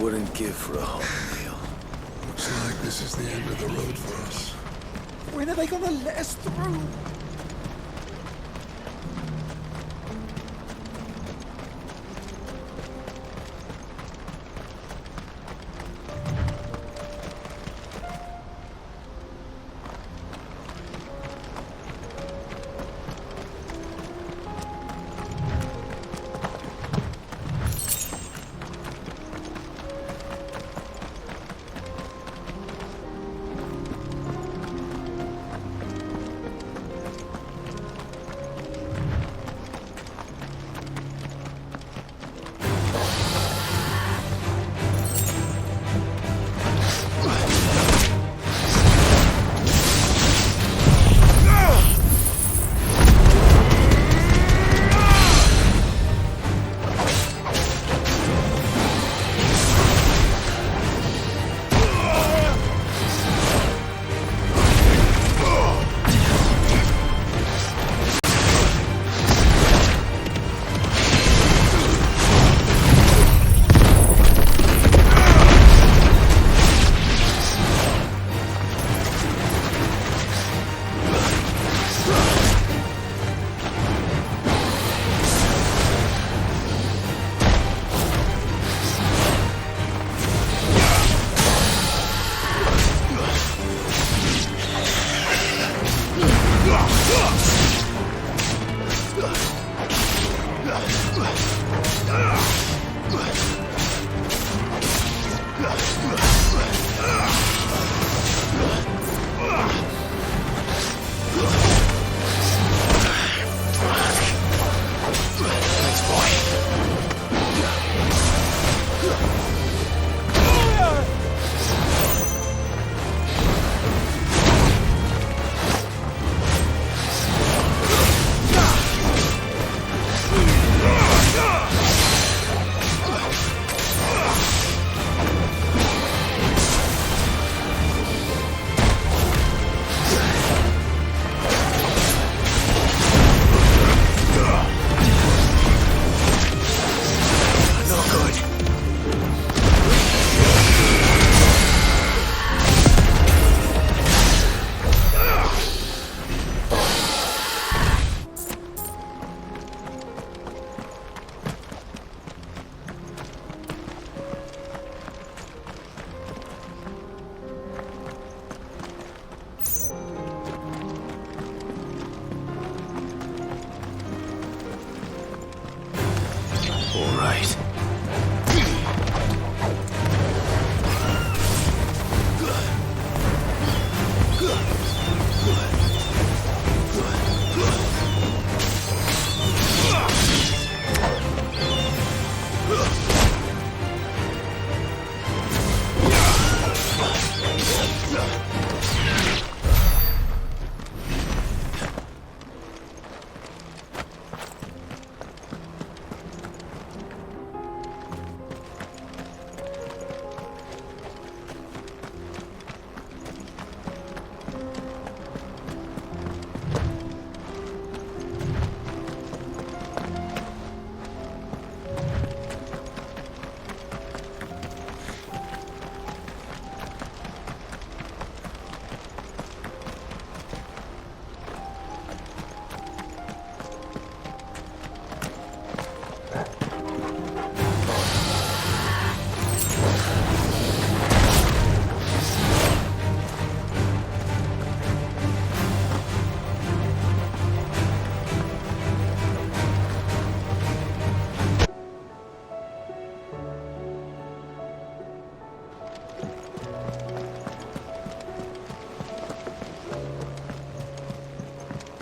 wouldn't give for a home meal. Looks like this is the end of the road for us. When are they gonna let us through?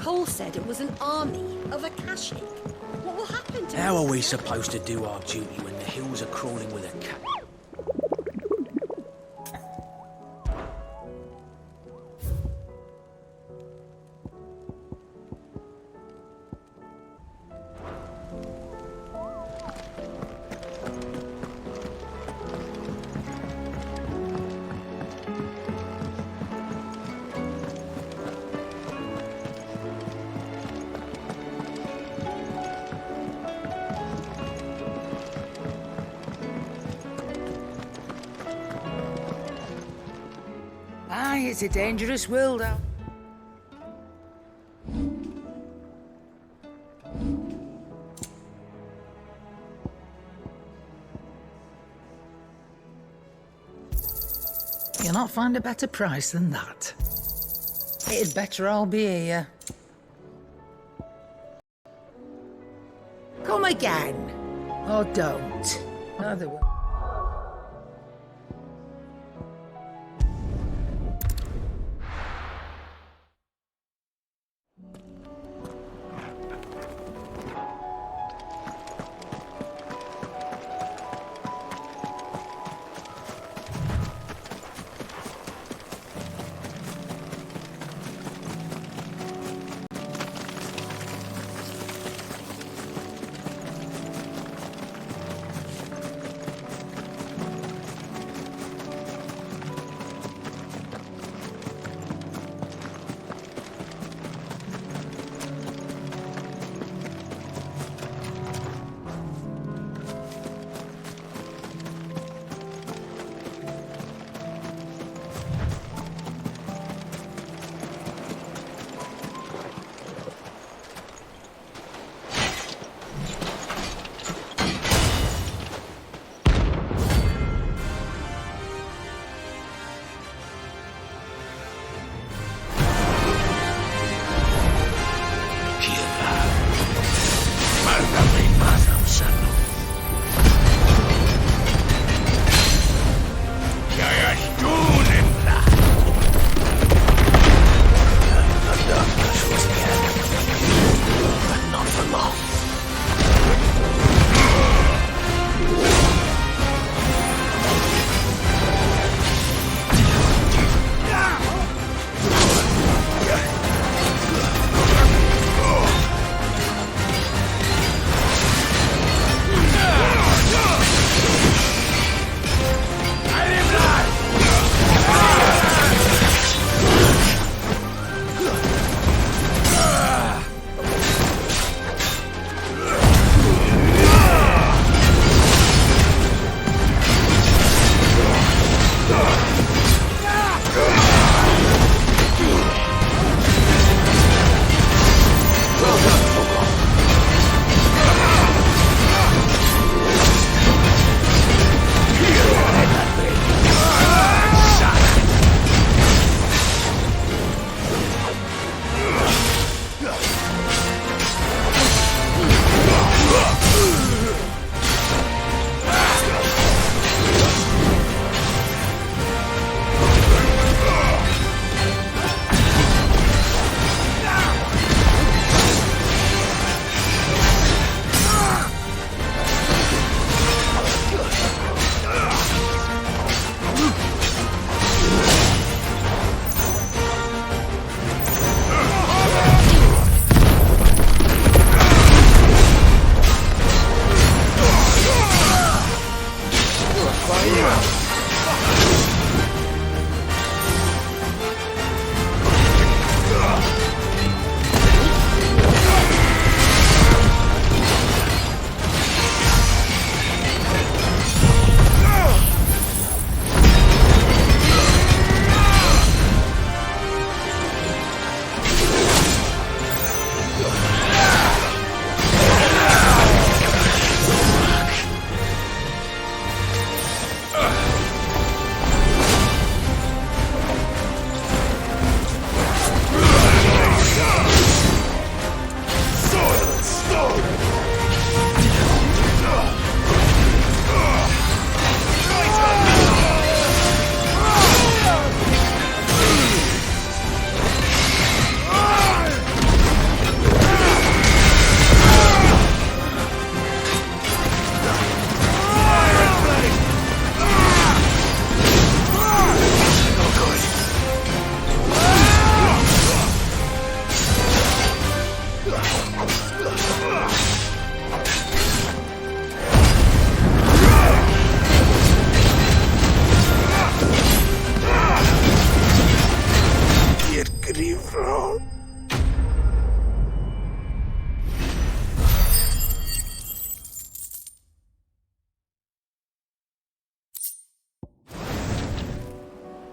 Cole said it was an army of Akashic. What will happen to How us? are we supposed to do our duty when the hills are crawling with a cat? It's a dangerous world out. You'll not find a better price than that. It'd better all be here. Come again. Or don't. Either way.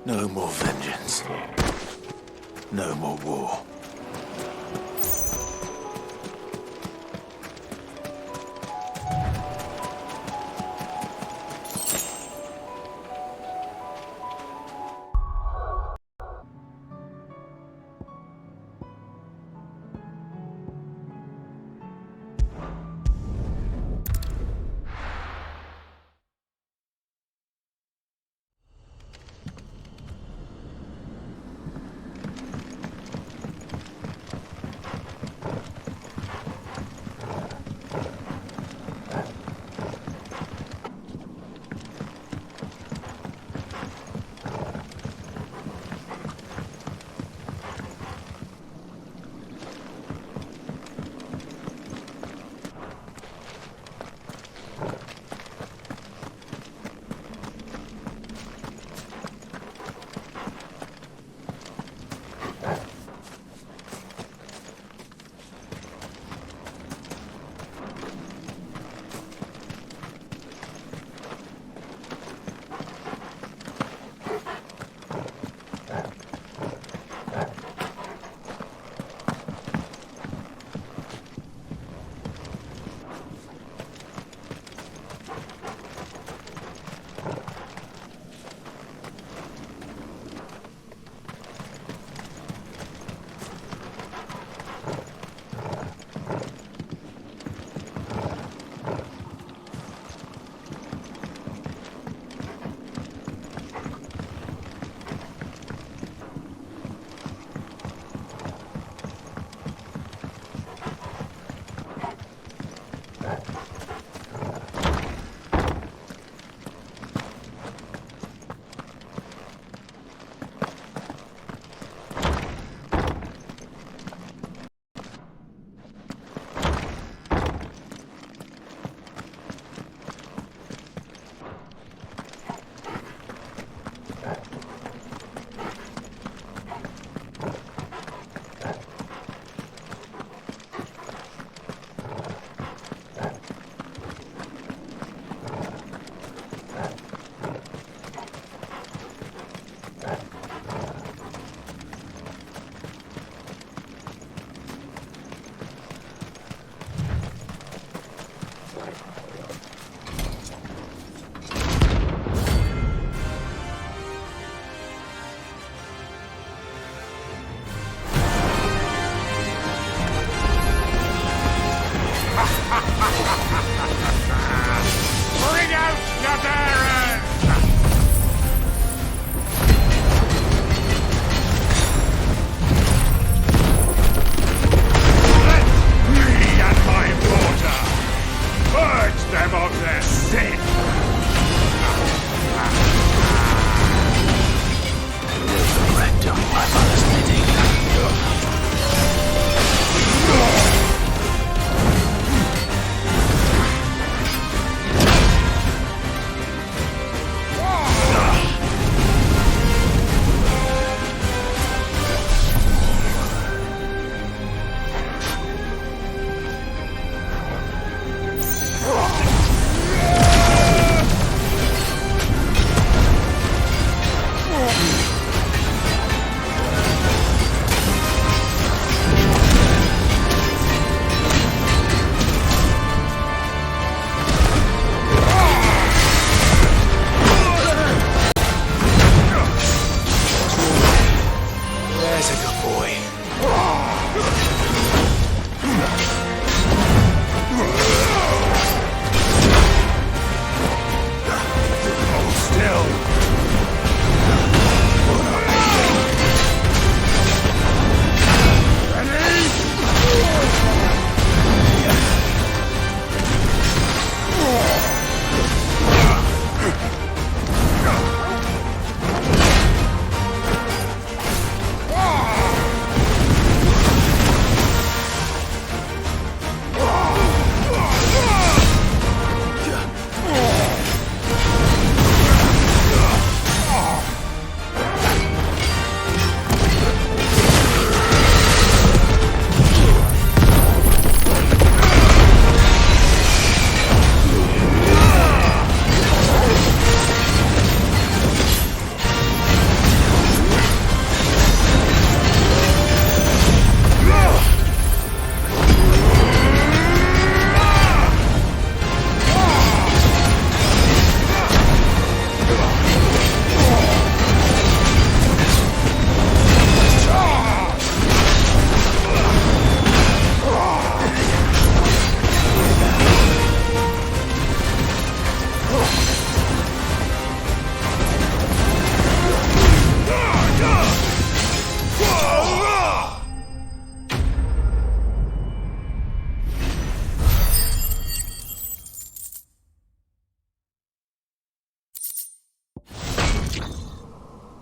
No more vengeance. No more war.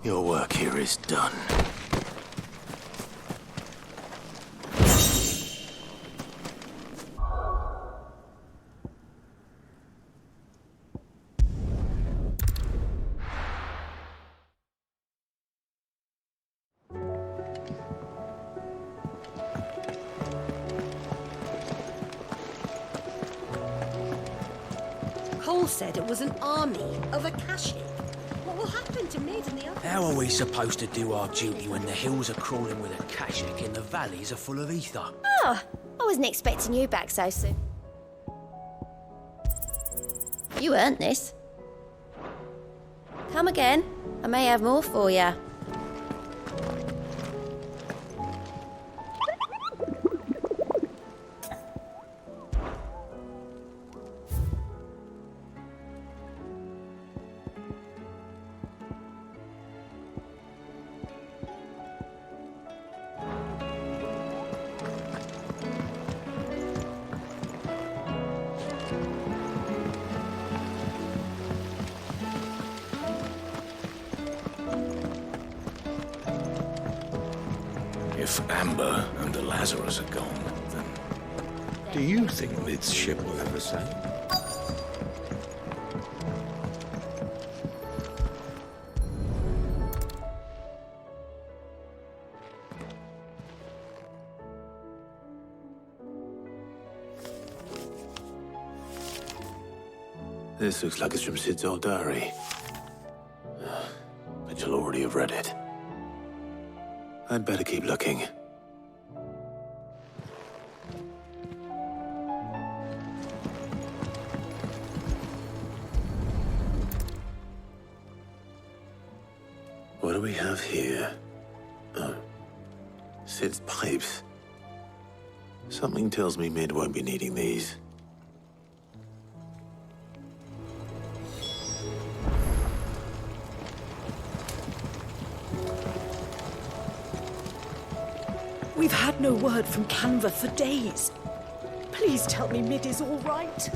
Your work here is done. Cole said it was an army of Akashic. What will happen to Mid and the others? How are we supposed to do our duty when the hills are crawling with Akashic and the valleys are full of ether? Oh, I wasn't expecting you back so soon. You earned this. Come again. I may have more for you. If Amber and the Lazarus are gone, then do you think Mid's ship will ever sail? This looks like it's from Sid's old diary. But you'll already have read it. I'd better keep looking. What do we have here? Oh, Sid's pipes. Something tells me Mid won't be needing these. We've had no word from Canva for days. Please tell me Mid is all right.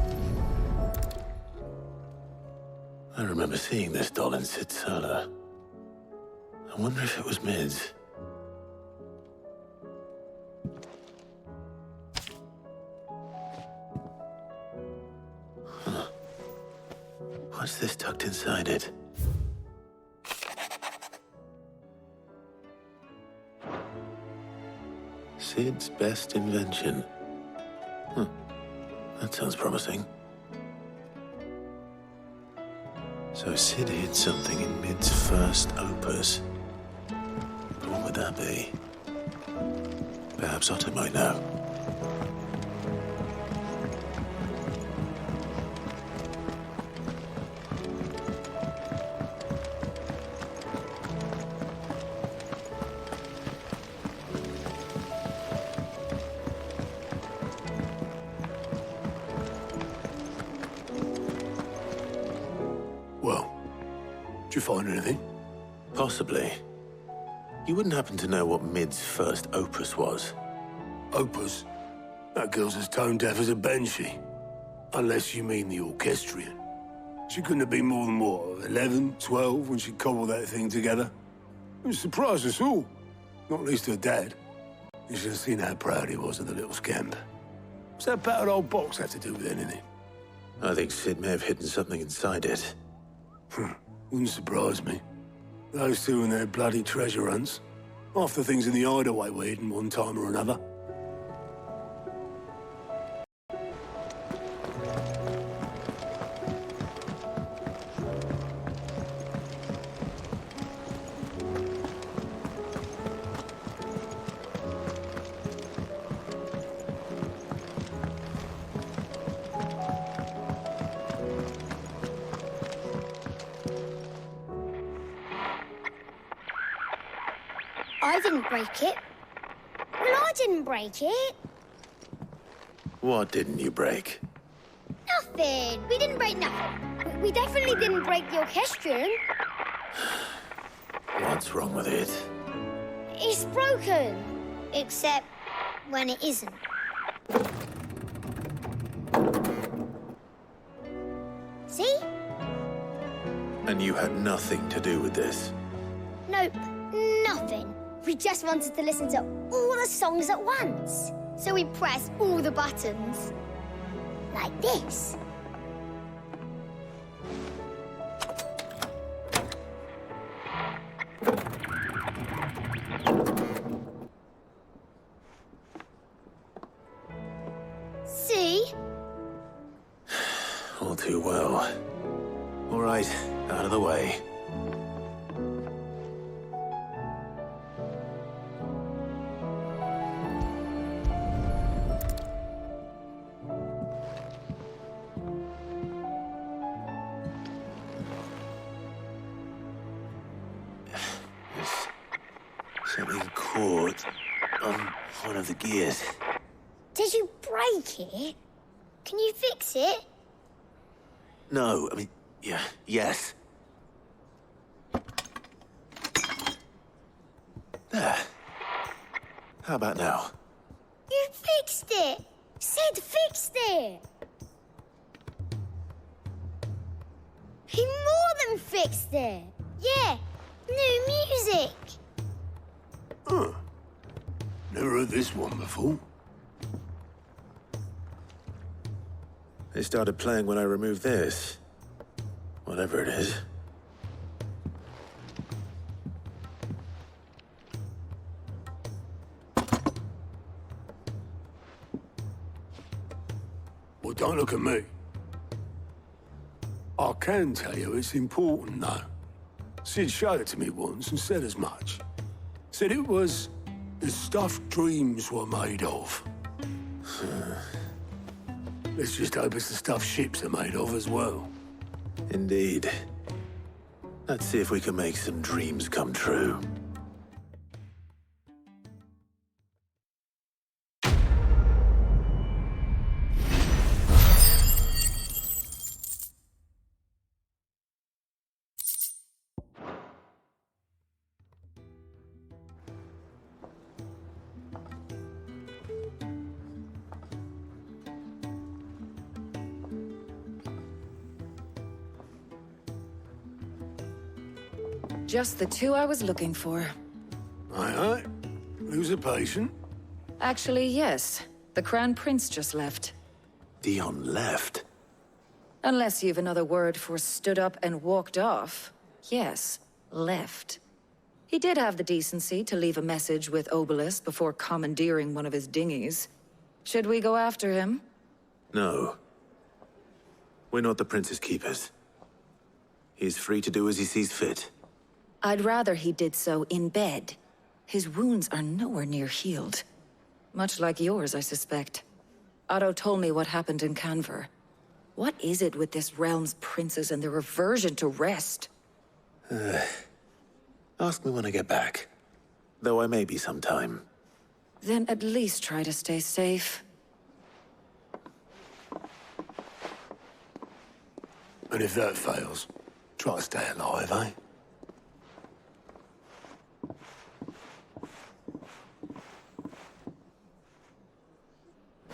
I remember seeing this doll in Sid's cellar. I wonder if it was Mid's. Huh. What's this tucked inside it? Sid's best invention. Huh. That sounds promising. So Sid hid something in Mid's first opus. But what would that be? Perhaps Otto might know. Well, did you find anything? Possibly. You wouldn't happen to know what Mid's first opus was? Opus? That girl's as tone deaf as a banshee. Unless you mean the orchestrion. She couldn't have been more than, what, 11, 12 when she cobbled that thing together? It surprised us all. Not least her dad. You should have seen how proud he was of the little scamp. What's that battered old box have to do with anything? I think Sid may have hidden something inside it. Wouldn't surprise me. Those two and their bloody treasure hunts. Half the things in the hideaway were hidden one time or another. I didn't break it. Well, I didn't break it. What didn't you break? Nothing. We didn't break nothing. We definitely didn't break the orchestrion. What's wrong with it? It's broken. Except when it isn't. See? And you had nothing to do with this? Nope, nothing. We just wanted to listen to all the songs at once. So we pressed all the buttons. Like this. See? All too well. All right, out of the way. Something caught on one of the gears. Did you break it? Can you fix it? No, I mean, yeah, yes. There. How about now? You fixed it! Sid fixed it! He more than fixed it! Yeah, new music! Huh. Never heard this one before. They started playing when I removed this. Whatever it is. Well, don't look at me. I can tell you it's important, though. Sid showed it to me once and said as much. Said it was the stuff dreams were made of. Let's just hope it's the stuff ships are made of as well. Indeed. Let's see if we can make some dreams come true. Just the two I was looking for. Aye. Lose a patient? Actually, yes. The Crown Prince just left. Dion left? Unless you've another word for stood up and walked off. Yes, left. He did have the decency to leave a message with Obelisk before commandeering one of his dinghies. Should we go after him? No. We're not the Prince's keepers. He's free to do as he sees fit. I'd rather he did so in bed. His wounds are nowhere near healed. Much like yours, I suspect. Otto told me what happened in Canver. What is it with this realm's princes and their aversion to rest? Ask me when I get back. Though I may be sometime. Then at least try to stay safe. And if that fails, try to stay alive, eh?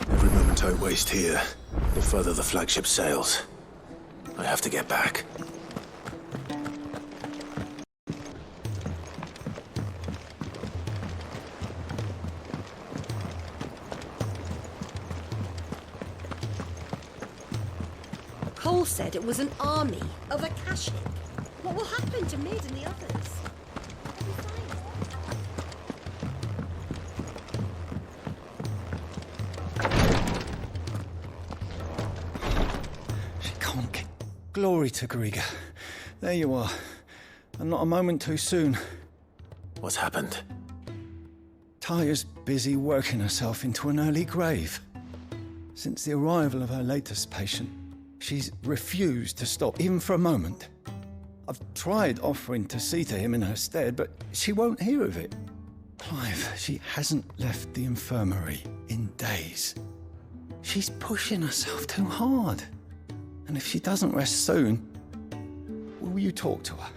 Every moment I waste here, the further the flagship sails. I have to get back. Cole said it was an army of Akashic. What will happen to Mid and the others? She can't get... Glory to Griga. There you are. And not a moment too soon. What's happened? Taya's busy working herself into an early grave. Since the arrival of her latest patient, she's refused to stop, even for a moment. I've tried offering to see to him in her stead, but she won't hear of it. Clive, she hasn't left the infirmary in days. She's pushing herself too hard. And if she doesn't rest soon, will you talk to her?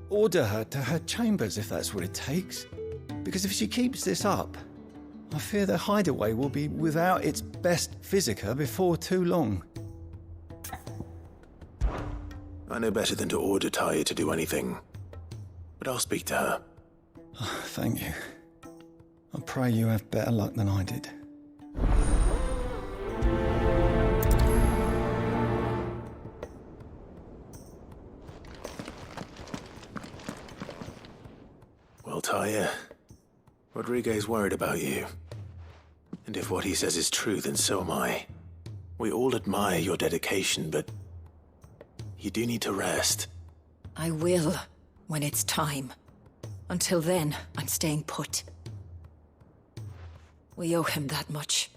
Order her to her chambers if that's what it takes. Because if she keeps this up, I fear the hideaway will be without its best physica before too long. I know better than to order Taya to do anything. but I'll speak to her. Oh, thank you. I pray you have better luck than I did. Well, Taya, Rodriguez worried about you. And if what he says is true, then so am I. We all admire your dedication, but you do need to rest. I will, when it's time. Until then, I'm staying put. We owe him that much.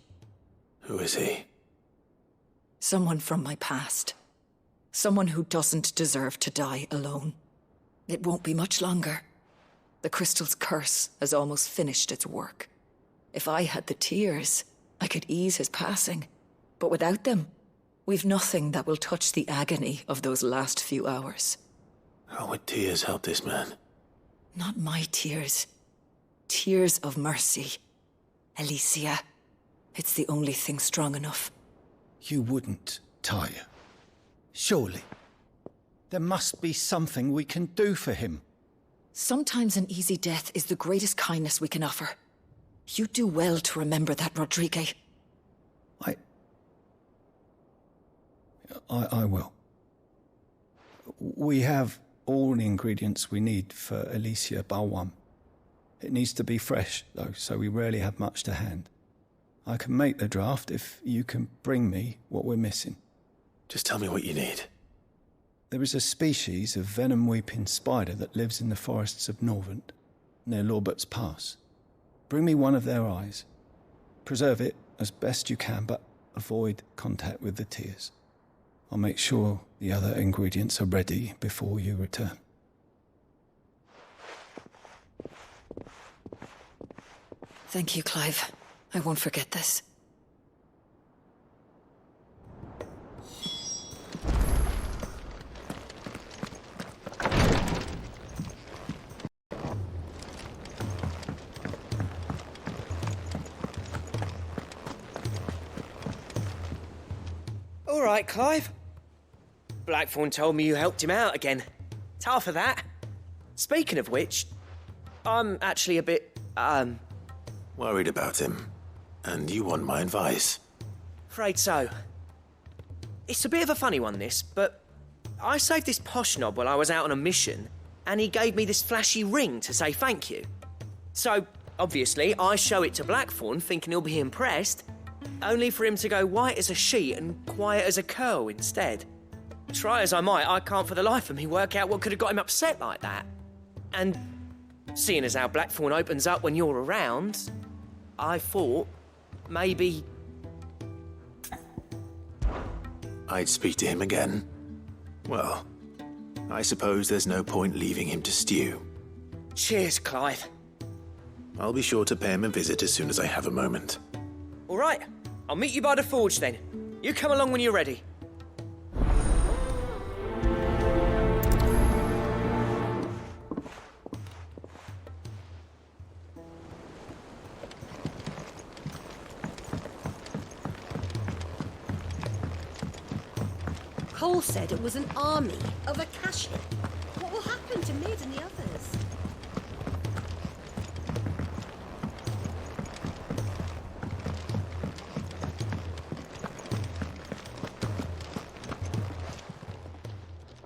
Who is he? Someone from my past. Someone who doesn't deserve to die alone. It won't be much longer. The crystal's curse has almost finished its work. If I had the tears, I could ease his passing. But without them, we've nothing that will touch the agony of those last few hours. How would tears help this man? Not my tears. Tears of mercy. Alicia, it's the only thing strong enough. You wouldn't, Taya. Surely. There must be something we can do for him. Sometimes an easy death is the greatest kindness we can offer. You do well to remember that, Rodriguez. I will. We have all the ingredients we need for Alicia Balwam. It needs to be fresh, though, so we rarely have much to hand. I can make the draft if you can bring me what we're missing. Just tell me what you need. There is a species of venom-weeping spider that lives in the forests of Norvent, near Lorbert's Pass. Bring me one of their eyes. Preserve it as best you can, but avoid contact with the tears. I'll make sure the other ingredients are ready before you return. Thank you, Clive. I won't forget this. All right, Clive. Blackthorn told me you helped him out again. Tough for that. Speaking of which, I'm actually a bit, worried about him. And you want my advice? Afraid so. It's a bit of a funny one, this, but I saved this posh knob while I was out on a mission, and he gave me this flashy ring to say thank you. So, obviously, I show it to Blackthorn, thinking he'll be impressed, only for him to go white as a sheet and quiet as a curl instead. Try as I might, I can't for the life of me work out what could have got him upset like that. And seeing as how Blackthorn opens up when you're around, I thought maybe I'd speak to him again. Well, I suppose there's no point leaving him to stew. Cheers, Clive. I'll be sure to pay him a visit as soon as I have a moment. All right, I'll meet you by the forge then. You come along when you're ready. Cole said it was an army of Akashic. What will happen to Mid and the others?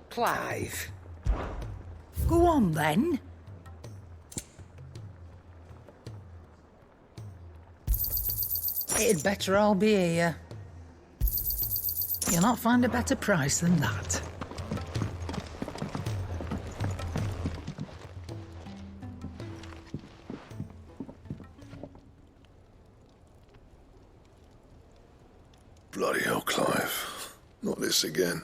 Clive. Go on, then. It'd better all be here. You'll not find a better price than that. Bloody hell, Clive. Not this again.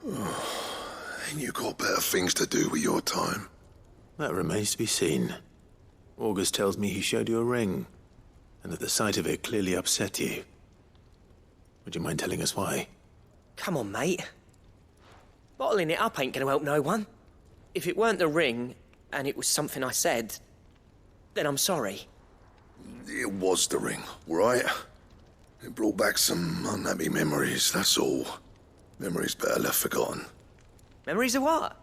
Oh, ain't you got better things to do with your time? That remains to be seen. August tells me he showed you a ring, and that the sight of it clearly upset you. Would you mind telling us why? Come on, mate. Bottling it up ain't gonna help no one. If it weren't the ring, and it was something I said, then I'm sorry. It was the ring, all right? It brought back some unhappy memories, that's all. Memories better left forgotten. Memories of what?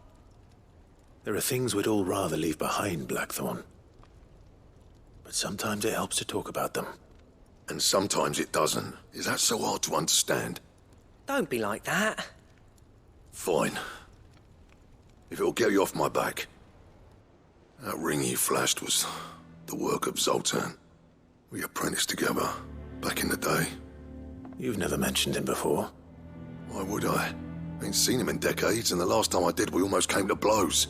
There are things we'd all rather leave behind, Blackthorn. But sometimes it helps to talk about them. And sometimes it doesn't. Is that so hard to understand? Don't be like that. Fine. If it'll get you off my back. That ring you flashed was the work of Zoltan. We apprenticed together, back in the day. You've never mentioned him before. Why would I? Ain't seen him in decades, and the last time I did, we almost came to blows.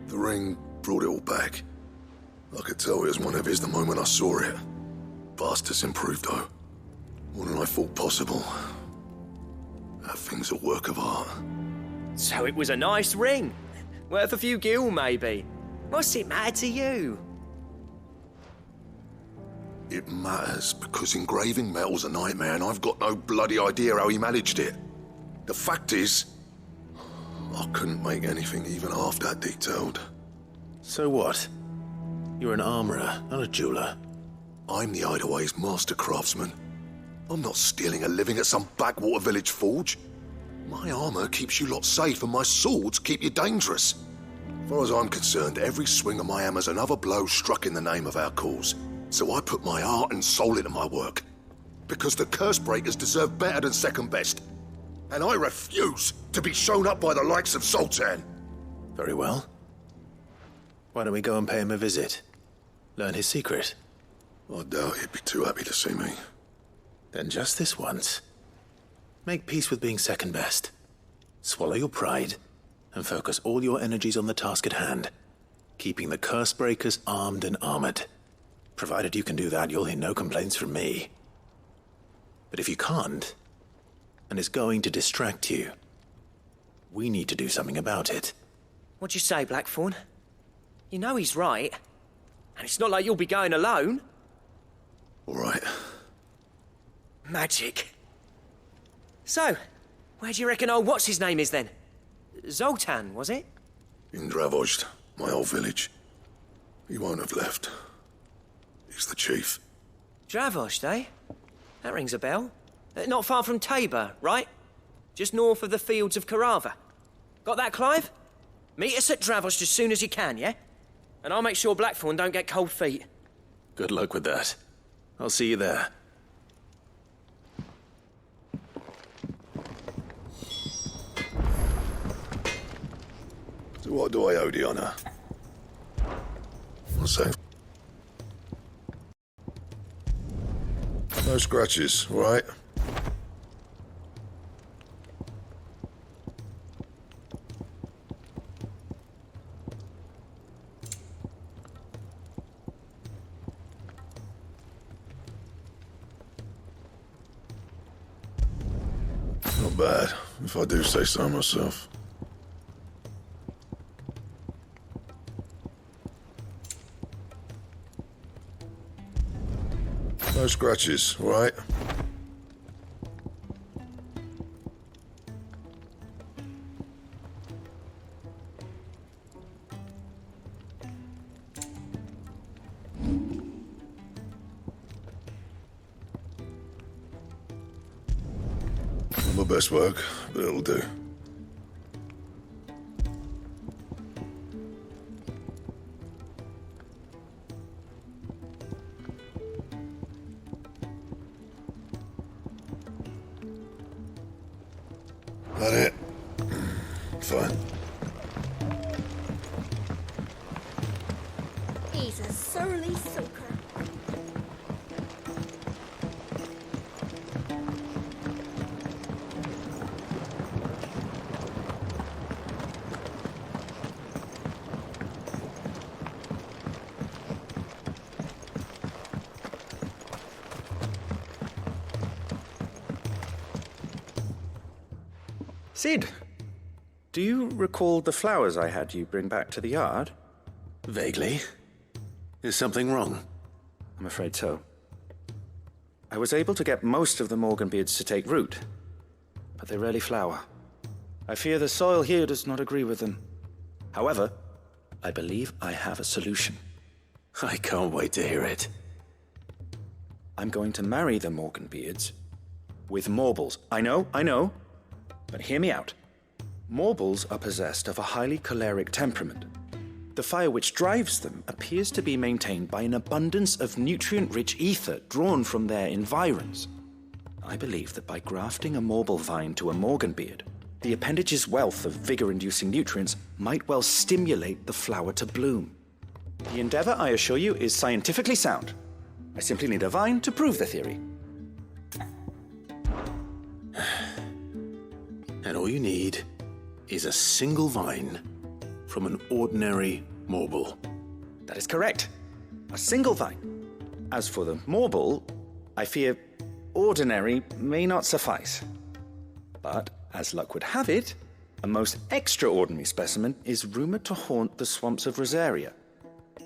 The ring brought it all back. I could tell it was one of his the moment I saw it. Vast has improved, though. More than I thought possible. That thing's a work of art. So it was a nice ring. Worth a few gil, maybe. What's it matter to you? It matters because engraving metal's a nightmare, and I've got no bloody idea how he managed it. The fact is, I couldn't make anything even half that detailed. So what? You're an armorer, not a jeweler. I'm the Hideaway's master craftsman. I'm not stealing a living at some backwater village forge. My armor keeps you lot safe, and my swords keep you dangerous. As far as I'm concerned, every swing of my hammer's another blow struck in the name of our cause. So I put my heart and soul into my work. Because the curse breakers deserve better than second best. And I refuse to be shown up by the likes of Zoltan. Very well. Why don't we go and pay him a visit? Learn his secret. I doubt he'd be too happy to see me. Then just this once. Make peace with being second best. Swallow your pride, and focus all your energies on the task at hand. Keeping the curse breakers armed and armored. Provided you can do that, you'll hear no complaints from me. But if you can't, and it's going to distract you, we need to do something about it. What'd you say, Blackthorn? You know he's right. And it's not like you'll be going alone. All right. Magic. So, where do you reckon old what's-his-name is then? Zoltan, was it? In Dravozd, my old village. He won't have left. He's the chief. Dravozd, eh? That rings a bell. Not far from Tabor, right? Just north of the fields of Carava. Got that, Clive? Meet us at Dravozd as soon as you can, yeah? And I'll make sure Blackthorn don't get cold feet. Good luck with that. I'll see you there. So what do I owe the honor? I'll say. No scratches, all right? Not bad, if I do say so myself. No scratches, all right? Not my best work, but it'll do. That it? Fine. He's a surly soaker. Sid, do you recall the flowers I had you bring back to the yard? Vaguely. Is something wrong? I'm afraid so. I was able to get most of the Morganbeards to take root, but they rarely flower. I fear the soil here does not agree with them. However, I believe I have a solution. I can't wait to hear it. I'm going to marry the Morganbeards with Morbols. I know. But hear me out. Morbols are possessed of a highly choleric temperament, The fire which drives them appears to be maintained by an abundance of nutrient-rich ether drawn from their environs. I believe that by grafting a Morbol vine to a Morganbeard, the appendage's wealth of vigor-inducing nutrients might well stimulate the flower to bloom. The endeavor, I assure you, is scientifically sound. I simply need a vine to prove the theory. And all you need is a single vine from an ordinary Morbol. That is correct. A single vine. As for the Morbol, I fear ordinary may not suffice. But, as luck would have it, a most extraordinary specimen is rumored to haunt the swamps of Rosaria.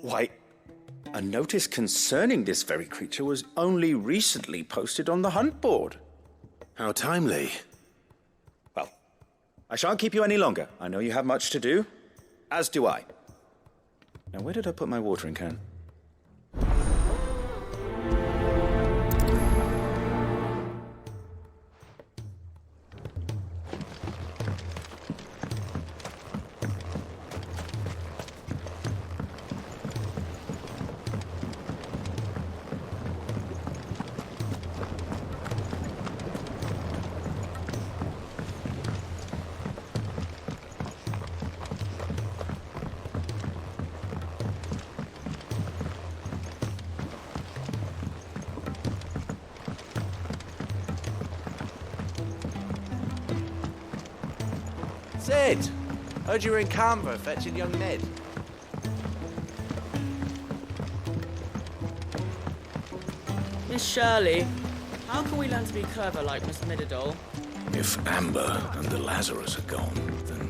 Why, a notice concerning this very creature was only recently posted on the hunt board. How timely. Well, I shan't keep you any longer. I know you have much to do, as do I. Now, where did I put my watering can? Sid! Heard you were in Canberra fetching young Ned. Miss Shirley, how can we learn to be clever like Miss Mididol? If Amber and the Lazarus are gone, then...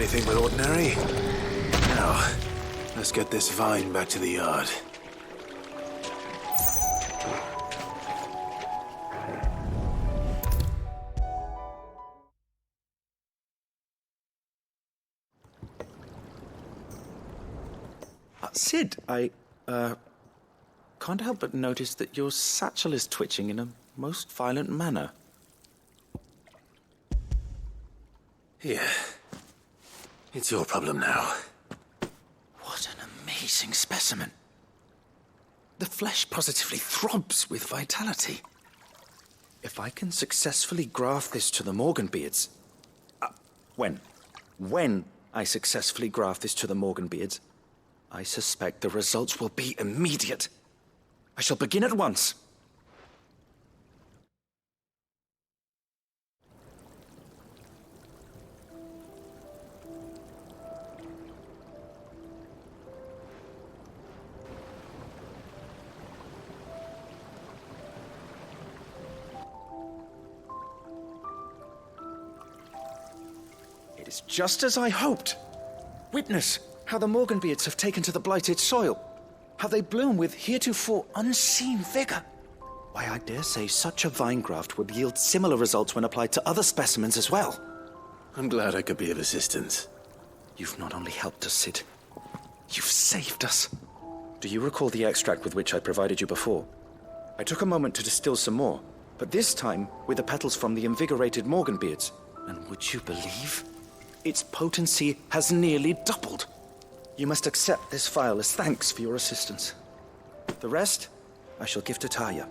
anything but ordinary. Now, let's get this vine back to the yard. Sid, I can't help but notice that your satchel is twitching in a most violent manner. Here. It's your problem now. What an amazing specimen. The flesh positively throbs with vitality. If I can successfully graft this to the Morganbeards... When I successfully graft this to the Morganbeards, I suspect the results will be immediate. I shall begin at once. It is just as I hoped. Witness how the Morganbeards have taken to the blighted soil. How they bloom with heretofore unseen vigor. Why, I dare say such a vine graft would yield similar results when applied to other specimens as well. I'm glad I could be of assistance. You've not only helped us, Sid, you've saved us. Do you recall the extract with which I provided you before? I took a moment to distill some more, but this time with the petals from the invigorated Morganbeards. And would you believe? Its potency has nearly doubled. You must accept this vial as thanks for your assistance. The rest, I shall give to Taya.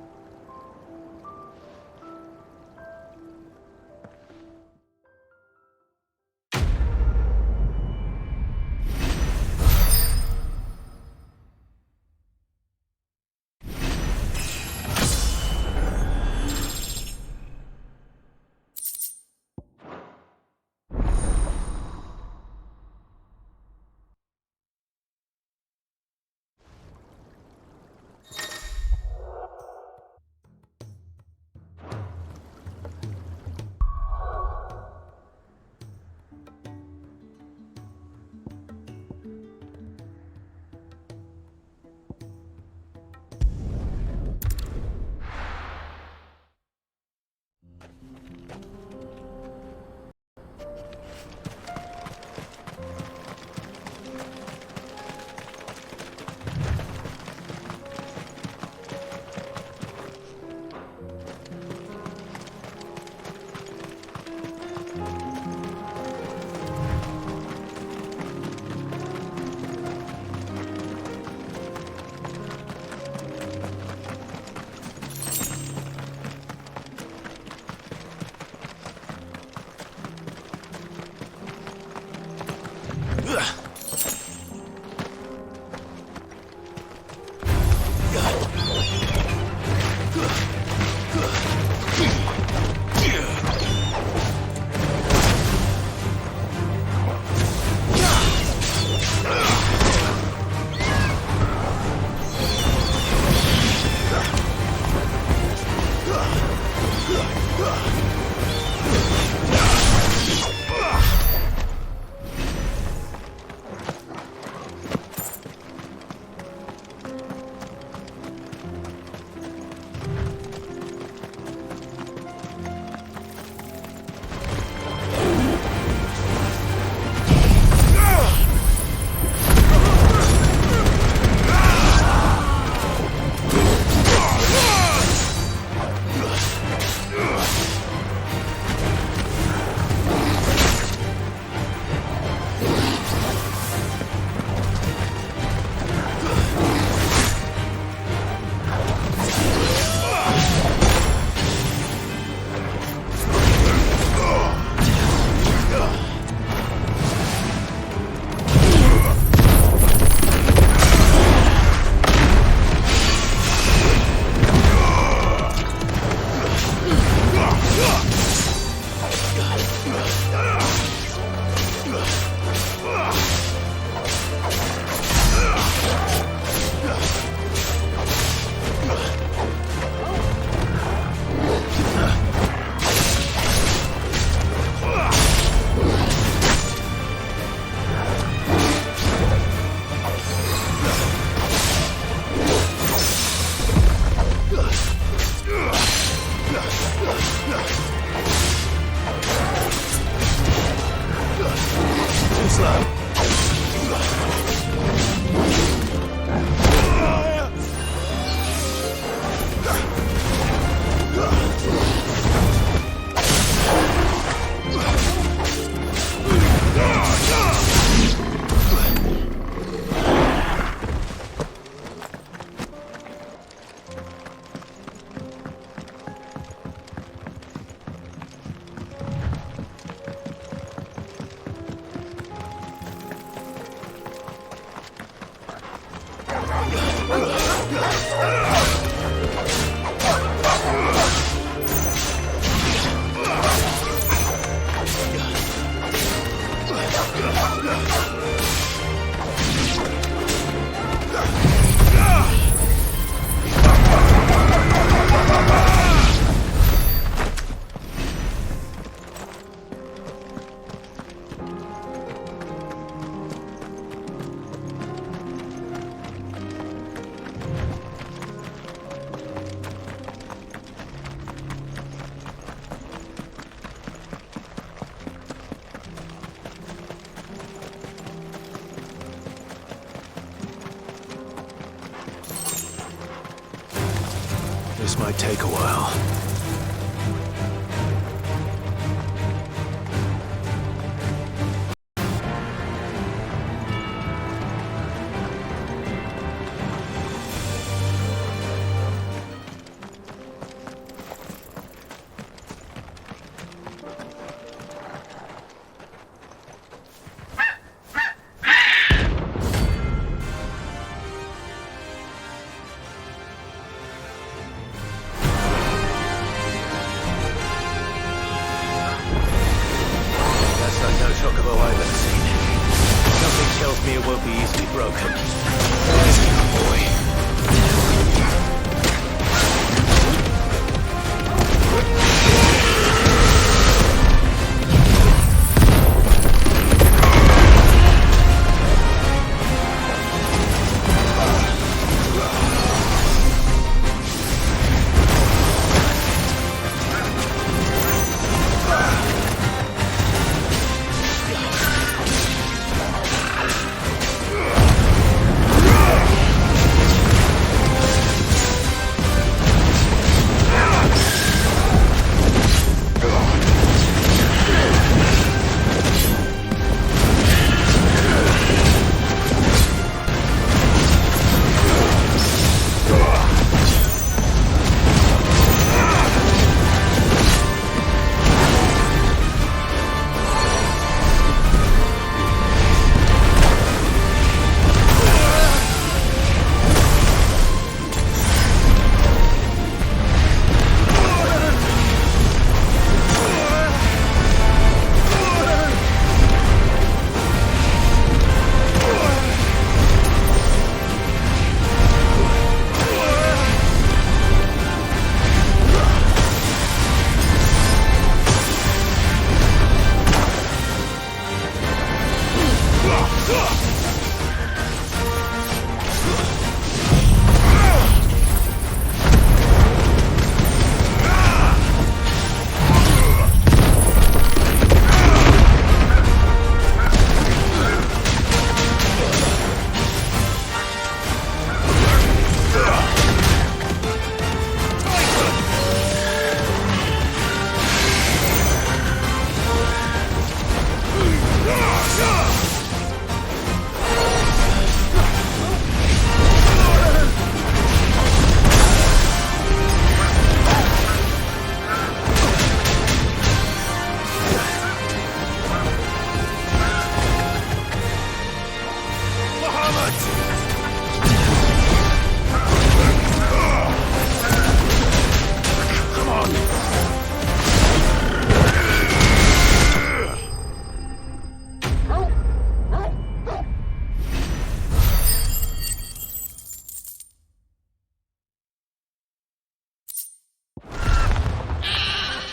This might take a while.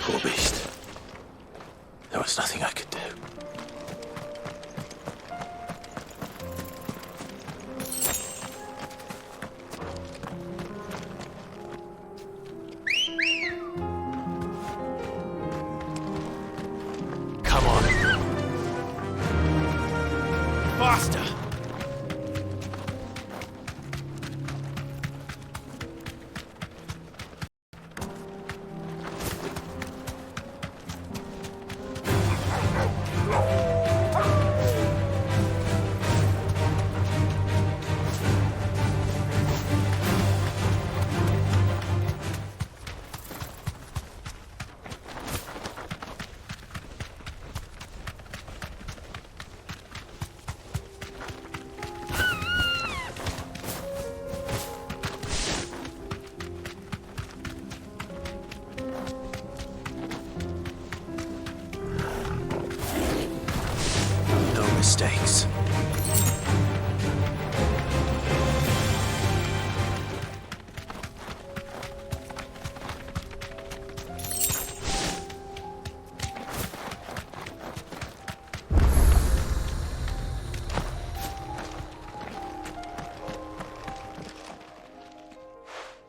Poor beast. There was nothing I could do. Come on. Faster! mistakes.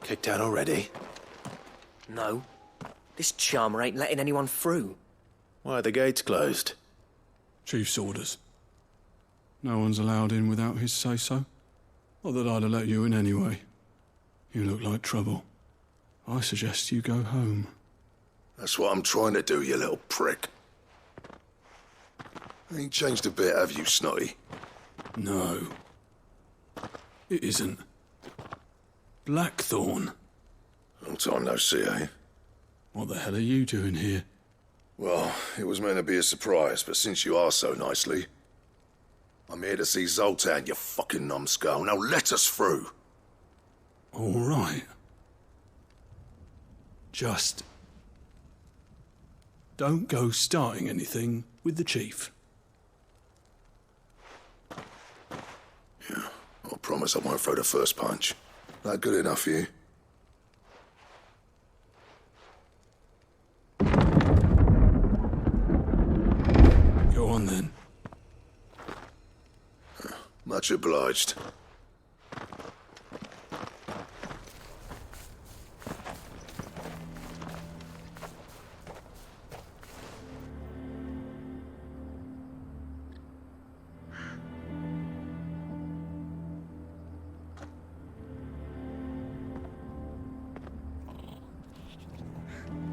Kicked out already? No. This charmer ain't letting anyone through. Why are the gates closed? Chief's orders. No one's allowed in without his say-so. Not that I'd have let you in anyway. You look like trouble. I suggest you go home. That's what I'm trying to do, you little prick. Ain't changed a bit, have you, Snotty? No. It isn't. Blackthorn. Long time no see, eh? What the hell are you doing here? Well, it was meant to be a surprise, but since you are so nicely, I'm here to see Zoltan, you fucking numbskull. Now let us through. All right. Just don't go starting anything with the chief. Yeah, I promise I won't throw the first punch. That good enough for you? Go on then. Much obliged.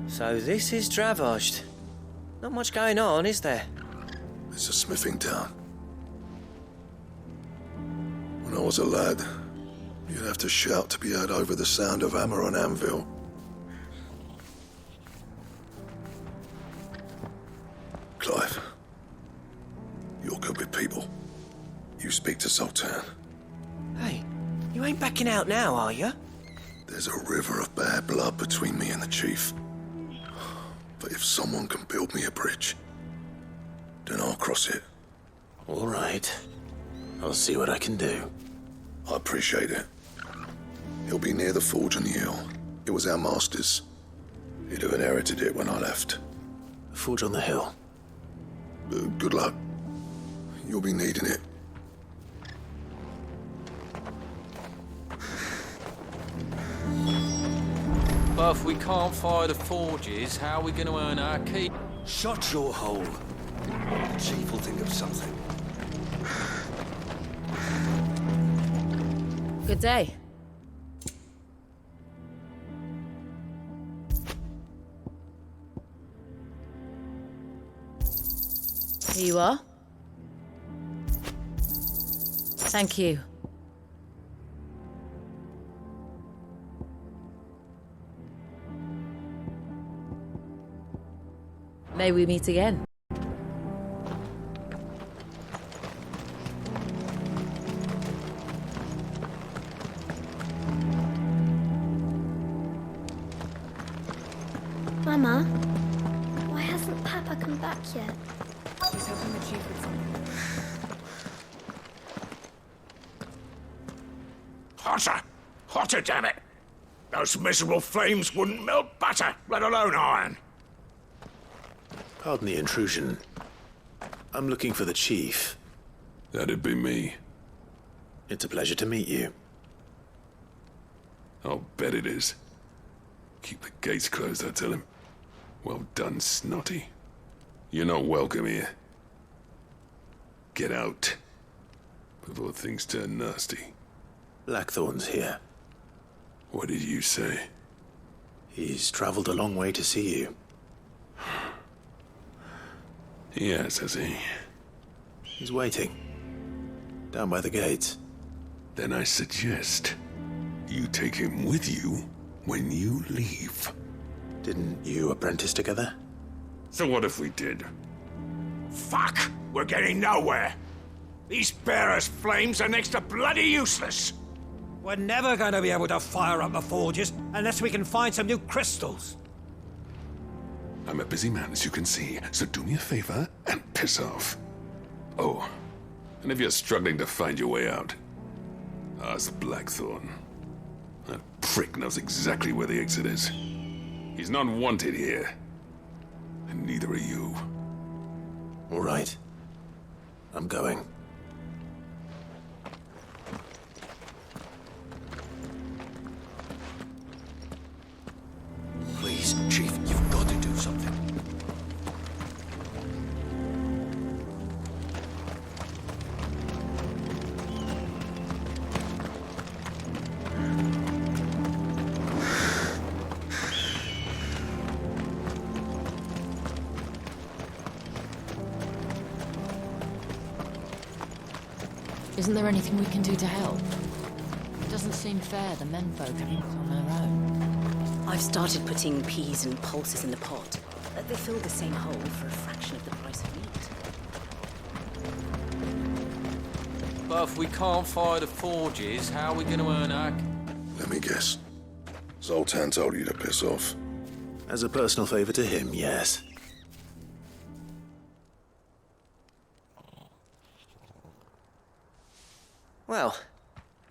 So this is Dravaged. Not much going on, is there? It's a smithing town. When I was a lad, you'd have to shout to be heard over the sound of hammer on anvil. Clive, you're good with people. You speak to Zoltan. Hey, you ain't backing out now, are you? There's a river of bad blood between me and the chief. But if someone can build me a bridge, then I'll cross it. All right. I'll see what I can do. I appreciate it. He'll be near the forge on the hill. It was our master's. He'd have inherited it when I left. The forge on the hill? Good luck. You'll be needing it. But if we can't fire the forges, how are we going to earn our keep? Shut your hole. The chief will think of something. Good day. Here you are. Thank you. May we meet again. Mama, why hasn't Papa come back yet? He's hoping the chief would something. Hotter! Hotter, damn it! Those miserable flames wouldn't melt butter, let alone iron. Pardon the intrusion. I'm looking for the chief. That'd be me. It's a pleasure to meet you. I'll bet it is. Keep the gates closed, I tell him. Well done, Snotty. You're not welcome here. Get out. Before things turn nasty. Blackthorn's here. What did you say? He's traveled a long way to see you. Yes, has he? He's waiting. Down by the gates. Then I suggest you take him with you when you leave. Didn't you apprentice together? So what if we did? Fuck! We're getting nowhere. These bearers' flames are next to bloody useless. We're never going to be able to fire up the forges unless we can find some new crystals. I'm a busy man, as you can see, so do me a favor and piss off. Oh, And if you're struggling to find your way out, ask Blackthorn. That prick knows exactly where the exit is. He's not wanted here. And neither are you. All right. I'm going. Please, Chief, you've got to do something. Isn't there anything we can do to help? It doesn't seem fair the menfolk are on their own. I've started putting peas and pulses in the pot. They fill the same hole for a fraction of the price of meat. But if we can't fire the forges, how are we going to earn our... Let me guess. Zoltan told you to piss off. As a personal favor to him, yes. Well,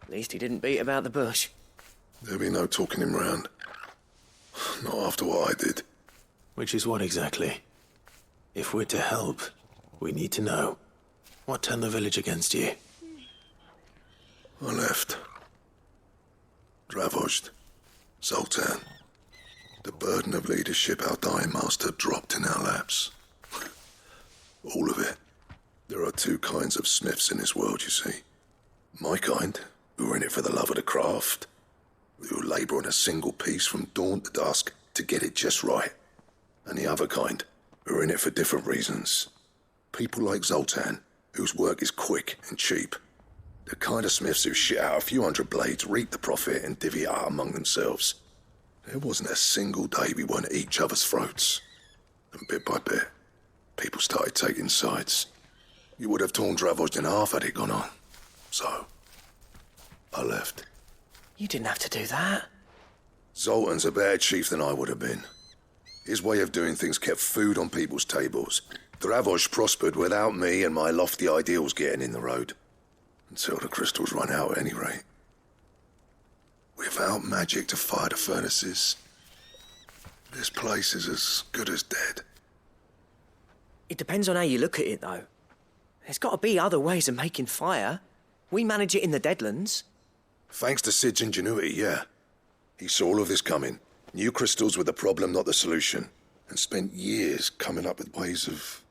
at least he didn't beat about the bush. There'll be no talking him round. Not after what I did. Which is what exactly? If we're to help, we need to know. What turned the village against you? I left. Dravojd. Zoltan. The burden of leadership our dying master dropped in our laps. All of it. There are two kinds of smiths in this world, you see. My kind, who are in it for the love of the craft, who labour on a single piece from dawn to dusk to get it just right. And the other kind, who are in it for different reasons. People like Zoltan, whose work is quick and cheap. The kind of smiths who shit out a few hundred blades, reap the profit and divvy it out among themselves. There wasn't a single day we weren't at each other's throats. And bit by bit, people started taking sides. You would have torn Dravojd in half had it gone on. So, I left. You didn't have to do that. Zoltan's a better chief than I would have been. His way of doing things kept food on people's tables. Dravojd prospered without me and my lofty ideals getting in the road. Until the crystals run out at any rate. Without magic to fire the furnaces, this place is as good as dead. It depends on how you look at it, though. There's got to be other ways of making fire. We manage it in the Deadlands. Thanks to Sid's ingenuity, yeah. He saw all of this coming. Knew crystals were the problem, not the solution. And spent years coming up with ways of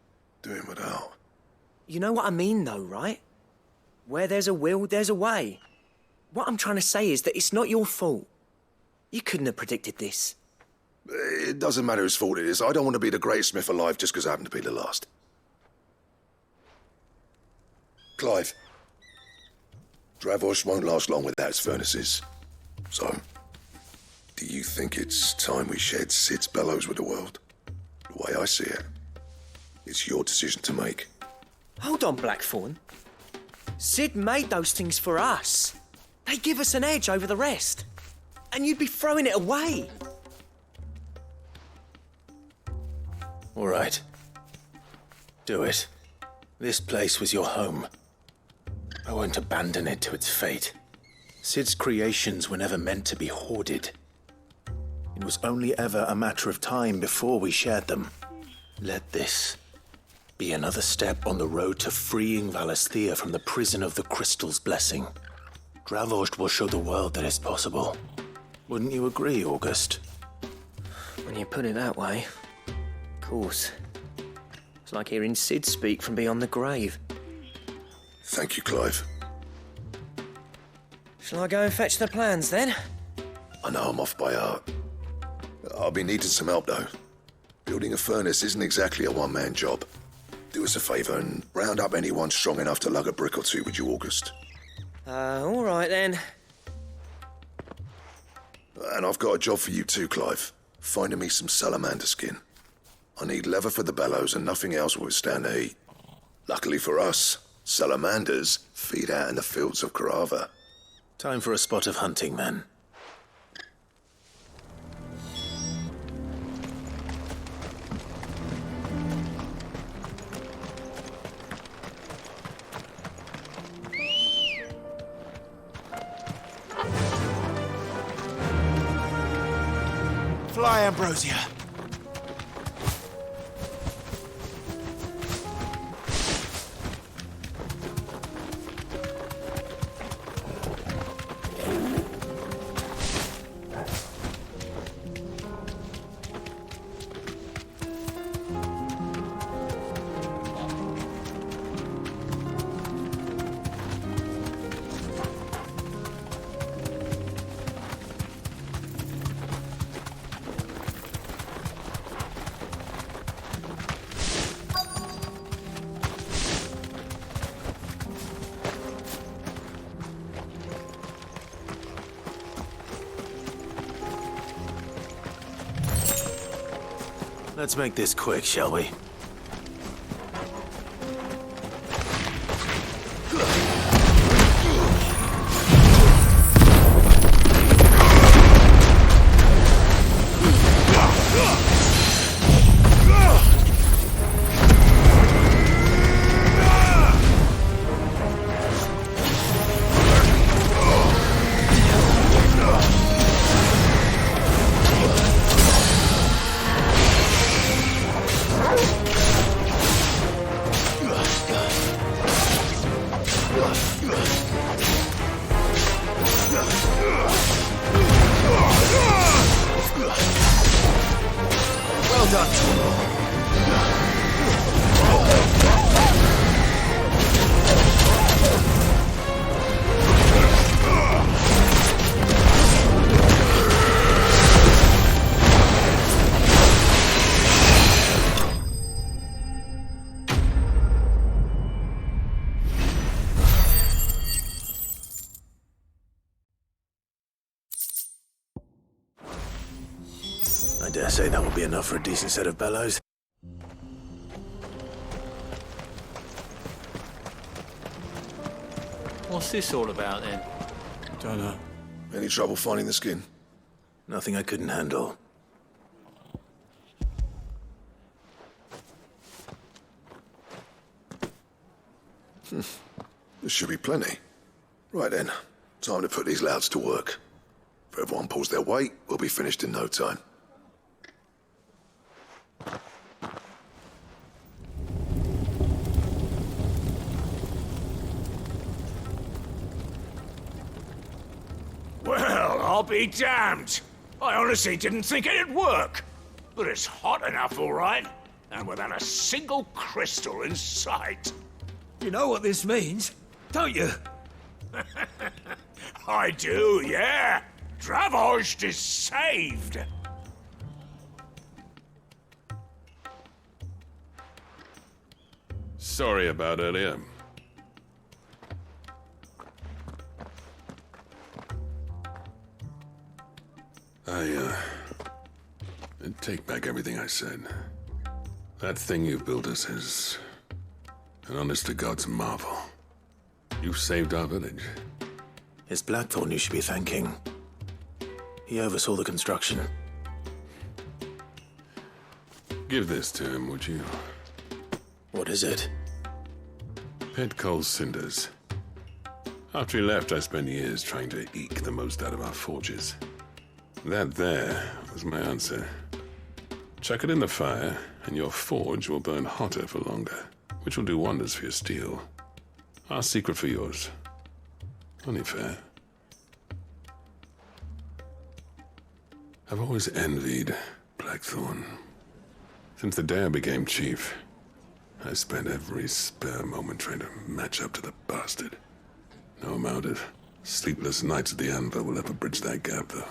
doing without. You know what I mean, though, right? Where there's a will, there's a way. What I'm trying to say is that it's not your fault. You couldn't have predicted this. It doesn't matter whose fault it is. I don't want to be the greatest smith alive just because I happen to be the last. Clive. Dravojd won't last long without its furnaces. So, do you think it's time we shared Sid's bellows with the world? The way I see it, it's your decision to make. Hold on, Blackthorn. Sid made those things for us. They give us an edge over the rest. And you'd be throwing it away. All right. Do it. This place was your home. I won't abandon it to its fate. Sid's creations were never meant to be hoarded. It was only ever a matter of time before we shared them. Let this be another step on the road to freeing Valisthea from the prison of the Crystal's blessing. Dravojd will show the world that it's possible. Wouldn't you agree, August? When you put it that way, of course. It's like hearing Sid speak from beyond the grave. Thank you, Clive. Shall I go and fetch the plans, then? I know I'm off by heart. I'll be needing some help, though. Building a furnace isn't exactly a one-man job. Do us a favour and round up anyone strong enough to lug a brick or two, would you, August? All right, then. And I've got a job for you too, Clive. Finding me some salamander skin. I need leather for the bellows and nothing else will withstand the heat. Luckily for us, salamanders feed out in the fields of Karava. Time for a spot of hunting, then. Fly, Ambrosia. Let's make this quick, shall we? Well done. I dare say that will be enough for a decent set of bellows. What's this all about then? Don't know. Any trouble finding the skin? Nothing I couldn't handle. There should be plenty. Right then, time to put these louds to work. If everyone pulls their weight, we'll be finished in no time. Well, I'll be damned. I honestly didn't think it'd work. But it's hot enough, all right. And without a single crystal in sight. You know what this means, don't you? I do, yeah. Dravost is saved. Sorry about earlier. I take back everything I said. That thing you built us is an honest-to-God's marvel. You saved our village. It's Blackthorn you should be thanking. He oversaw the construction. Give this to him, would you? What is it? Pet coal cinders. After he left, I spent years trying to eke the most out of our forges. That there was my answer. Chuck it in the fire, and your forge will burn hotter for longer, which will do wonders for your steel. Our secret for yours. Only fair. I've always envied Blackthorn. Since the day I became chief, I spent every spare moment trying to match up to the bastard. No amount of sleepless nights at the anvil will ever bridge that gap, though.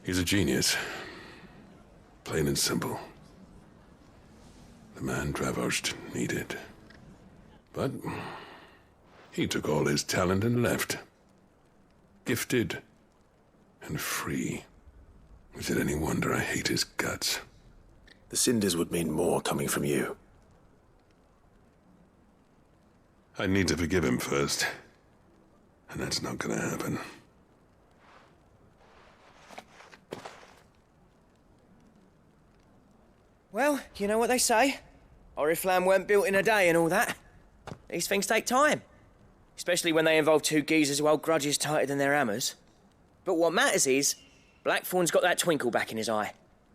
He's a genius. Plain and simple. The man Dravost needed. But he took all his talent and left. Gifted and free. Is it any wonder I hate his guts? The cinders would mean more coming from you. I need to forgive him first. And that's not gonna happen. Well, you know what they say. Oriflamme weren't built in a day and all that. These things take time. Especially when they involve two geezers who hold grudges tighter than their hammers. But what matters is, Blackthorn's got that twinkle back in his eye.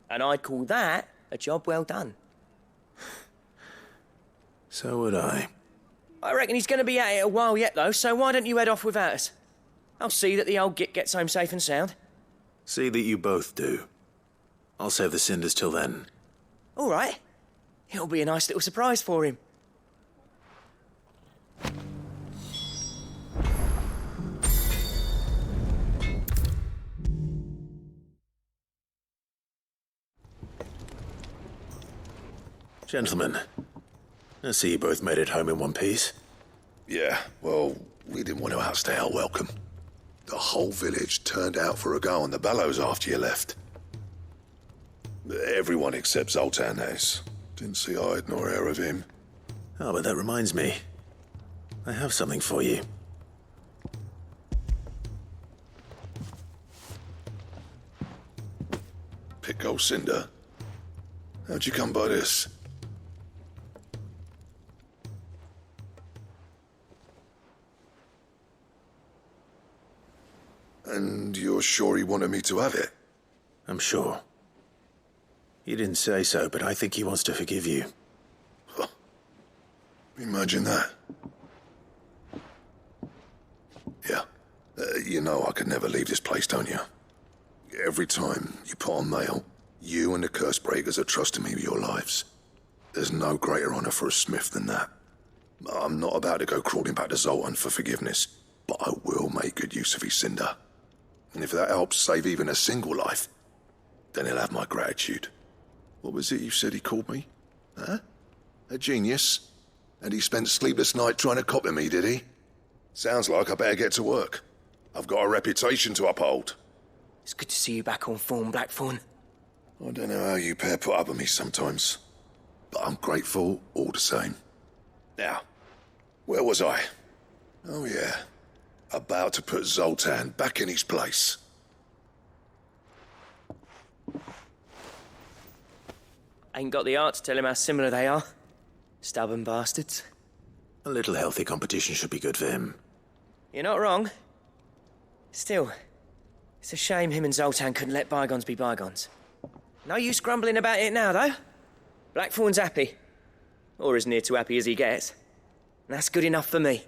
And I'd call that a job well done. So would I. I reckon he's going to be at it a while yet, though, so why don't you head off without us? I'll see that the old git gets home safe and sound. See that you both do. I'll save the cinders till then. All right. It'll be a nice little surprise for him. Gentlemen, I see you both made it home in one piece. Yeah, well, we didn't want to outstay our welcome. The whole village turned out for a go on the bellows after you left. Everyone except Zoltan has. Didn't see hide nor hair of him. Oh, but that reminds me. I have something for you. Pick old Cinder. How'd you come by this? And you're sure he wanted me to have it? I'm sure. He didn't say so, but I think he wants to forgive you. Huh. Imagine that. Yeah. You know I could never leave this place, don't you? Every time you put on mail, you and the curse breakers are trusting me with your lives. There's no greater honor for a smith than that. I'm not about to go crawling back to Zoltan for forgiveness, but I will make good use of his cinder. And if that helps save even a single life, then he'll have my gratitude. What was it you said he called me? Huh? A genius? And he spent sleepless night trying to copy me, did he? Sounds like I better get to work. I've got a reputation to uphold. It's good to see you back on form, Blackthorn. I don't know how you pair put up with me sometimes, but I'm grateful all the same. Now, where was I? Oh yeah, about to put Zoltan back in his place. Ain't got the art to tell him how similar they are. Stubborn bastards. A little healthy competition should be good for him. You're not wrong. Still, it's a shame him and Zoltan couldn't let bygones be bygones. No use grumbling about it now, though. Blackthorn's happy. Or as near to happy as he gets. And that's good enough for me.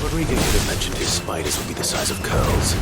Rodrigo could have mentioned his spiders would be the size of curls.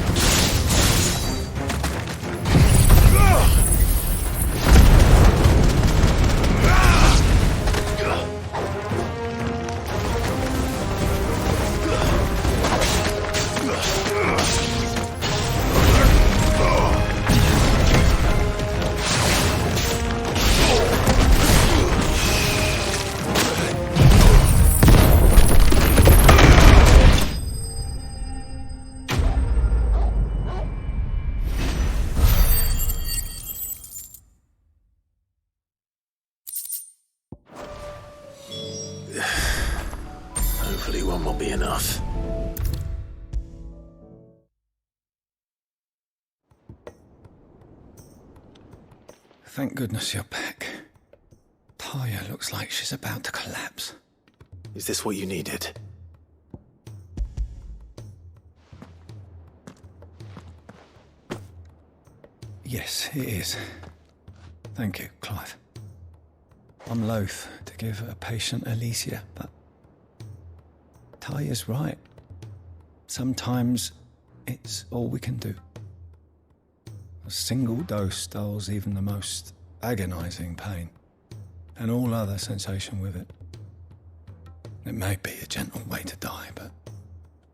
Thank goodness you're back. Taya looks like she's about to collapse. Is this what you needed? Yes, it is. Thank you, Clive. I'm loath to give a patient Alicia, but Taya's right. Sometimes it's all we can do. A single dose dulls even the most agonizing pain, and all other sensation with it. It may be a gentle way to die, but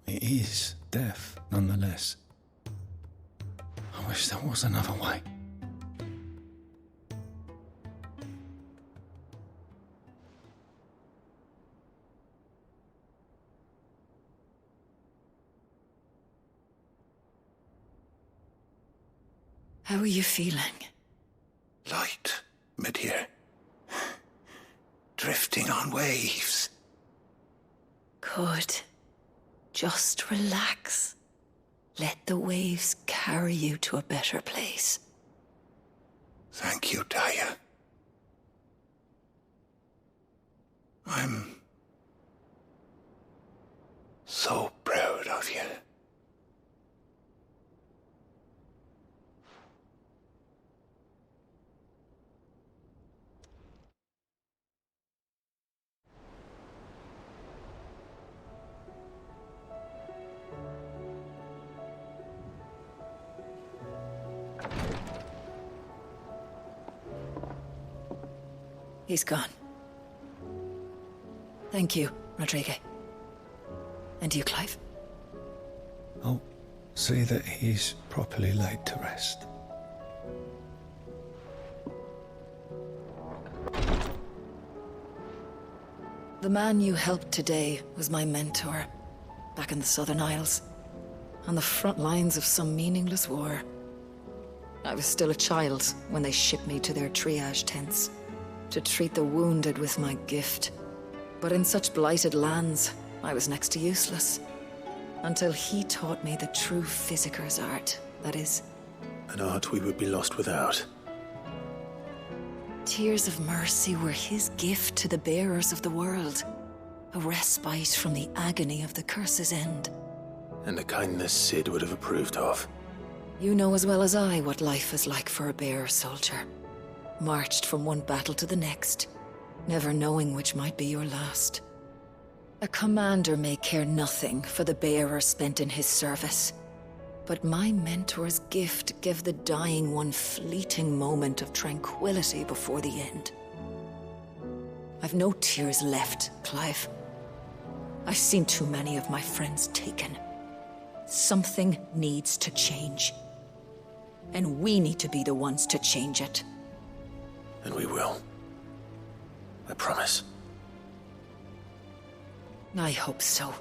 it is death nonetheless. I wish there was another way. How are you feeling? Light, mid-here. Drifting on waves. Good. Just relax. Let the waves carry you to a better place. Thank you, Taya. I'm so proud of you. He's gone. Thank you, Rodrigo. And you, Clive. I'll see that he's properly laid to rest. The man you helped today was my mentor, back in the Southern Isles, on the front lines of some meaningless war. I was still a child when they shipped me to their triage tents, to treat the wounded with my gift. But in such blighted lands, I was next to useless. Until he taught me the true physicker's art, that is. An art we would be lost without. Tears of mercy were his gift to the bearers of the world. A respite from the agony of the curse's end. And a kindness Sid would have approved of. You know as well as I what life is like for a bearer soldier. Marched from one battle to the next, never knowing which might be your last. A commander may care nothing for the bearer spent in his service, but my mentor's gift gave the dying one fleeting moment of tranquility before the end. I've no tears left, Clive. I've seen too many of my friends taken. Something needs to change. And we need to be the ones to change it. And we will. I promise. I hope so.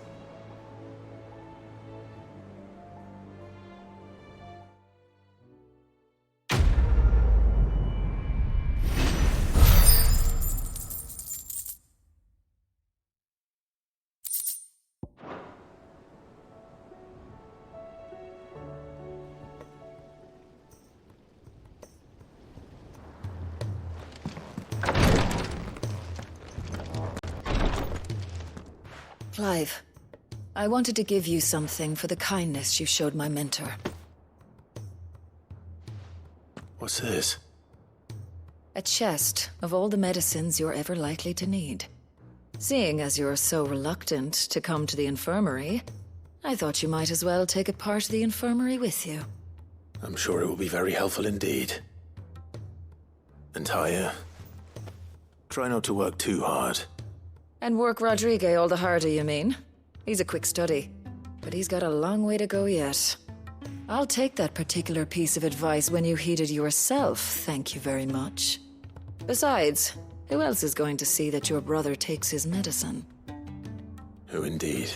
Clive, I wanted to give you something for the kindness you showed my mentor. What's this? A chest of all the medicines you're ever likely to need. Seeing as you're so reluctant to come to the infirmary, I thought you might as well take a part of the infirmary with you. I'm sure it will be very helpful indeed. And Taya, try not to work too hard. And work Rodrigo all the harder, you mean? He's a quick study, but he's got a long way to go yet. I'll take that particular piece of advice when you heed it yourself, thank you very much. Besides, who else is going to see that your brother takes his medicine? Who indeed?